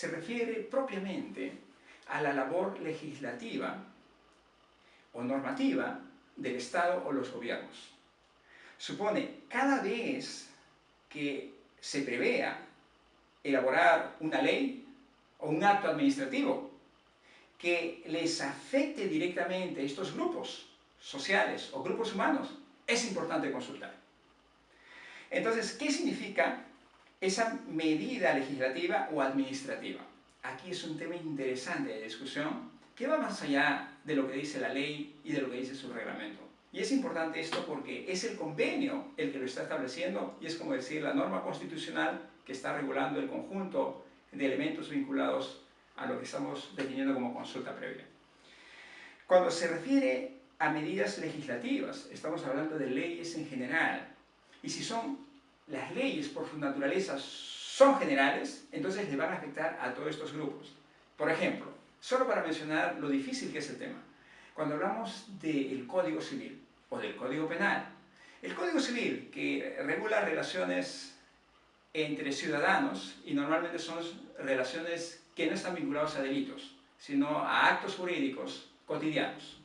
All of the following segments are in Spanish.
se refiere propiamente a la labor legislativa o normativa del Estado o los gobiernos. Supone cada vez que se prevea elaborar una ley o un acto administrativo que les afecte directamente a estos grupos sociales o grupos humanos, es importante consultar. Entonces, ¿qué significa esa medida legislativa o administrativa? Aquí es un tema interesante de discusión que va más allá de lo que dice la ley y de lo que dice su reglamento. Y es importante esto porque es el convenio el que lo está estableciendo y es como decir la norma constitucional que está regulando el conjunto de elementos vinculados a lo que estamos definiendo como consulta previa. Cuando se refiere a medidas legislativas, estamos hablando de leyes en general. Y si las leyes por su naturaleza son generales, entonces le van a afectar a todos estos grupos. Por ejemplo, solo para mencionar lo difícil que es el tema, cuando hablamos del Código Civil o del Código Penal, el Código Civil que regula relaciones entre ciudadanos, y normalmente son relaciones que no están vinculadas a delitos, sino a actos jurídicos cotidianos.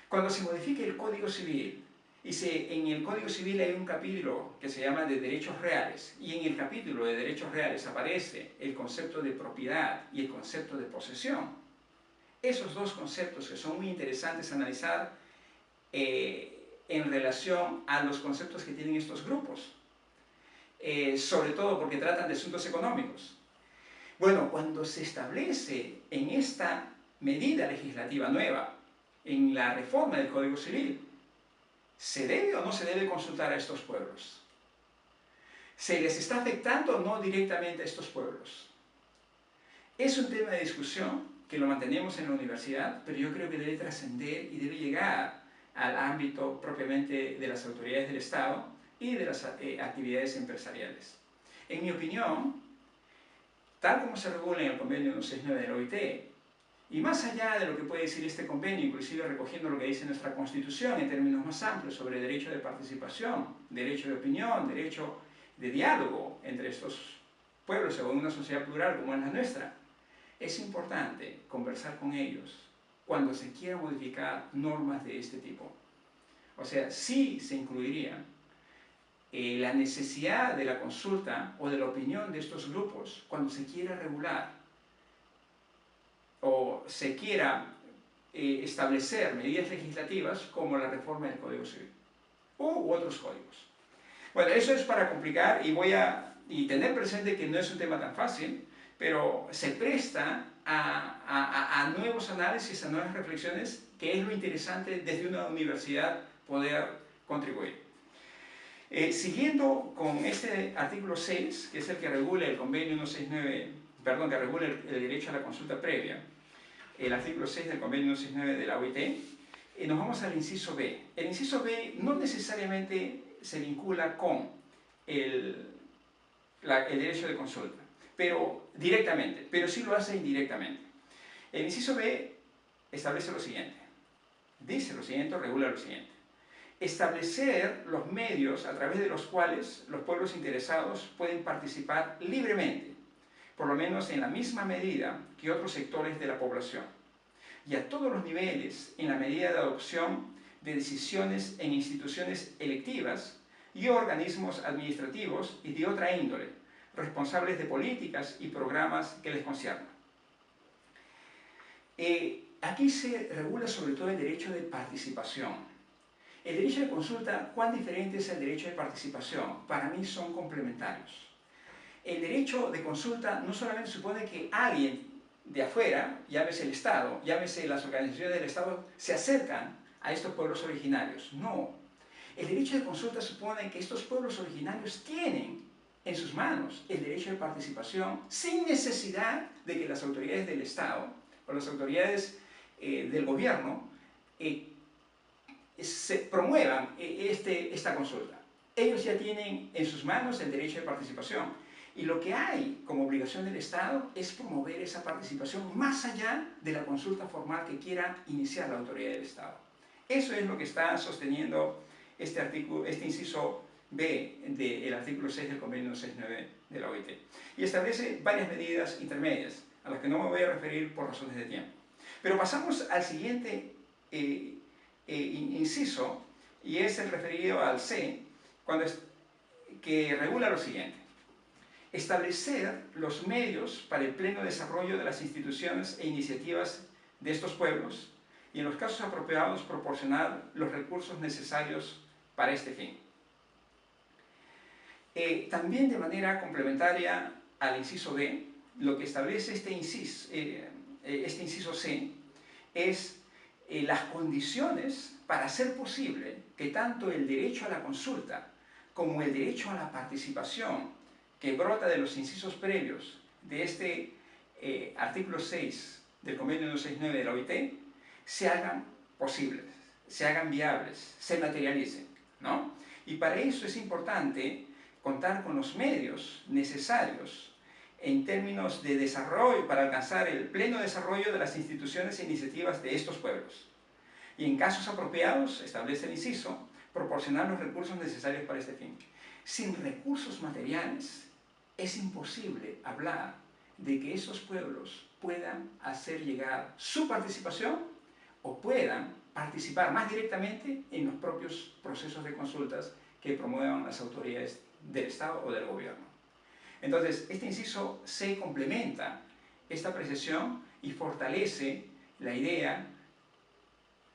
Cuando se modifique el Código Civil, y en el Código Civil hay un capítulo que se llama de derechos reales, y en el capítulo de derechos reales aparece el concepto de propiedad y el concepto de posesión. Esos dos conceptos que son muy interesantes analizar en relación a los conceptos que tienen estos grupos, sobre todo porque tratan de asuntos económicos. Bueno, cuando se establece en esta medida legislativa nueva, en la reforma del Código Civil, ¿se debe o no se debe consultar a estos pueblos? ¿Se les está afectando o no directamente a estos pueblos? Es un tema de discusión que lo mantenemos en la universidad, pero yo creo que debe trascender y debe llegar al ámbito propiamente de las autoridades del Estado y de las actividades empresariales. En mi opinión, tal como se regula en el convenio 169 de la OIT, y más allá de lo que puede decir este convenio, inclusive recogiendo lo que dice nuestra Constitución en términos más amplios sobre derecho de participación, derecho de opinión, derecho de diálogo entre estos pueblos o en una sociedad plural como es la nuestra, es importante conversar con ellos cuando se quiera modificar normas de este tipo. O sea, sí se incluiría la necesidad de la consulta o de la opinión de estos grupos cuando se quiera regular o se quiera establecer medidas legislativas como la reforma del Código Civil u otros códigos. Bueno, eso es para complicar y tener presente que no es un tema tan fácil, pero se presta a nuevos análisis, a nuevas reflexiones, que es lo interesante desde una universidad poder contribuir. Siguiendo con este artículo 6, que es el que regula el convenio 169, perdón, que regula el derecho a la consulta previa, el artículo 6 del convenio 169 de la OIT, nos vamos al inciso B. El inciso B no necesariamente se vincula con el derecho de consulta, pero directamente, pero sí lo hace indirectamente. El inciso B establece lo siguiente, dice lo siguiente, regula lo siguiente: establecer los medios a través de los cuales los pueblos interesados pueden participar libremente, por lo menos en la misma medida que otros sectores de la población, y a todos los niveles en la medida de adopción de decisiones en instituciones electivas y organismos administrativos y de otra índole, responsables de políticas y programas que les conciernan. Aquí se regula sobre todo el derecho de participación. El derecho de consulta, ¿cuán diferente es el derecho de participación? Para mí son complementarios. El derecho de consulta no solamente supone que alguien de afuera, llámese el Estado, llámese las organizaciones del Estado, se acercan a estos pueblos originarios. No. El derecho de consulta supone que estos pueblos originarios tienen en sus manos el derecho de participación sin necesidad de que las autoridades del Estado o las autoridades del gobierno se promuevan esta consulta. Ellos ya tienen en sus manos el derecho de participación. Y lo que hay como obligación del Estado es promover esa participación más allá de la consulta formal que quiera iniciar la autoridad del Estado. Eso es lo que está sosteniendo este inciso B del artículo 6 del convenio 69 de la OIT. Y establece varias medidas intermedias, a las que no me voy a referir por razones de tiempo. Pero pasamos al siguiente inciso, y es el referido al C, que regula lo siguiente: establecer los medios para el pleno desarrollo de las instituciones e iniciativas de estos pueblos y en los casos apropiados proporcionar los recursos necesarios para este fin. También de manera complementaria al inciso D, lo que establece este inciso C es las condiciones para hacer posible que tanto el derecho a la consulta como el derecho a la participación que brota de los incisos previos de este artículo 6 del convenio 169 de la OIT se hagan posibles, se hagan viables, se materialicen, ¿no? Y para eso es importante contar con los medios necesarios en términos de desarrollo para alcanzar el pleno desarrollo de las instituciones e iniciativas de estos pueblos. Y en casos apropiados, establece el inciso, proporcionar los recursos necesarios para este fin. Sin recursos materiales es imposible hablar de que esos pueblos puedan hacer llegar su participación o puedan participar más directamente en los propios procesos de consultas que promuevan las autoridades del Estado o del gobierno. Entonces, este inciso C complementa esta apreciación y fortalece la idea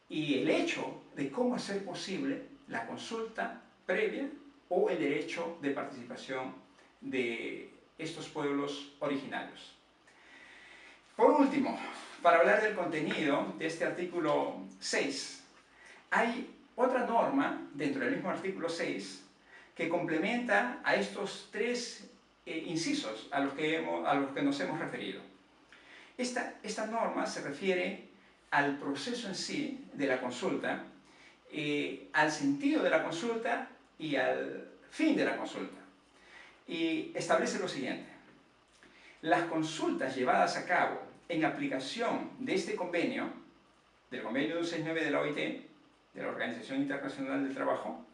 y el hecho de cómo hacer posible la consulta previa o el derecho de participación de estos pueblos originarios. Por último, para hablar del contenido de este artículo 6, hay otra norma dentro del mismo artículo 6 que complementa a estos tres incisos a los que nos hemos referido. Esta norma se refiere al proceso en sí de la consulta, al sentido de la consulta y al fin de la consulta. Y establece lo siguiente: las consultas llevadas a cabo en aplicación de este convenio, del convenio 269 de la OIT, de la Organización Internacional del Trabajo,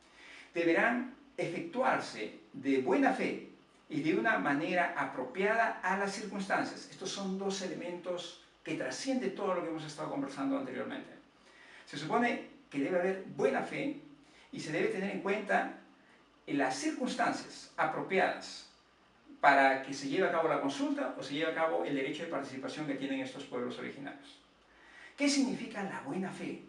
deberán efectuarse de buena fe y de una manera apropiada a las circunstancias. Estos son dos elementos que trascienden todo lo que hemos estado conversando anteriormente. Se supone que debe haber buena fe y se debe tener en cuenta las circunstancias apropiadas para que se lleve a cabo la consulta o se lleve a cabo el derecho de participación que tienen estos pueblos originarios. ¿Qué significa la buena fe?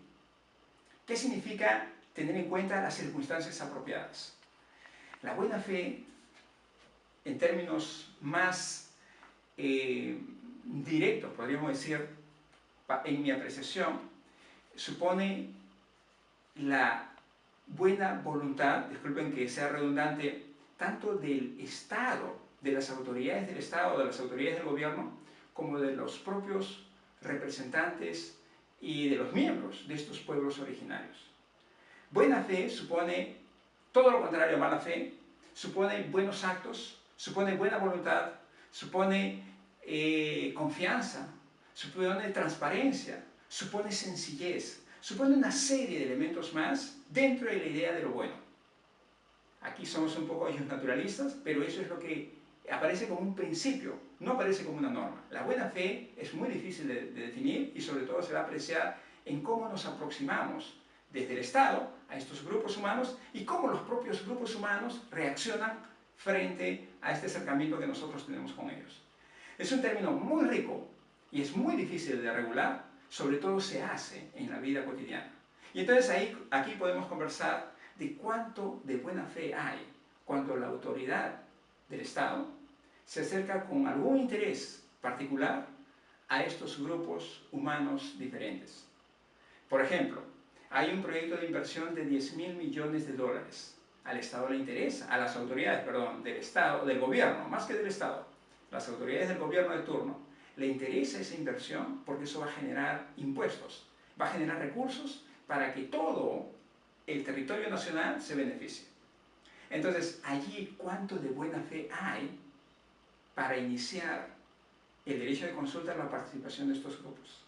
¿Qué significa tener en cuenta las circunstancias apropiadas? La buena fe, en términos más directos, podríamos decir, en mi apreciación, supone la buena voluntad, disculpen que sea redundante, tanto del Estado, de las autoridades del Estado, de las autoridades del gobierno, como de los propios representantes y de los miembros de estos pueblos originarios. Buena fe supone todo lo contrario a mala fe, supone buenos actos, supone buena voluntad, supone confianza, supone transparencia, supone sencillez, supone una serie de elementos más dentro de la idea de lo bueno. Aquí somos un poco ellos naturalistas, pero eso es lo que aparece como un principio, no aparece como una norma. La buena fe es muy difícil de definir y sobre todo se va a apreciar en cómo nos aproximamos desde el Estado a estos grupos humanos y cómo los propios grupos humanos reaccionan frente a este acercamiento que nosotros tenemos con ellos. Es un término muy rico y es muy difícil de regular, sobre todo se hace en la vida cotidiana. Y entonces aquí podemos conversar de cuánto de buena fe hay cuando la autoridad del Estado se acerca con algún interés particular a estos grupos humanos diferentes. Por ejemplo, hay un proyecto de inversión de 10.000 millones de dólares. Al Estado le interesa, a las autoridades, perdón, del Estado, del gobierno, más que del Estado, las autoridades del gobierno de turno, le interesa esa inversión porque eso va a generar impuestos, va a generar recursos para que todo el territorio nacional se beneficie. Entonces, allí, ¿cuánto de buena fe hay para iniciar el derecho de consulta a la participación de estos grupos?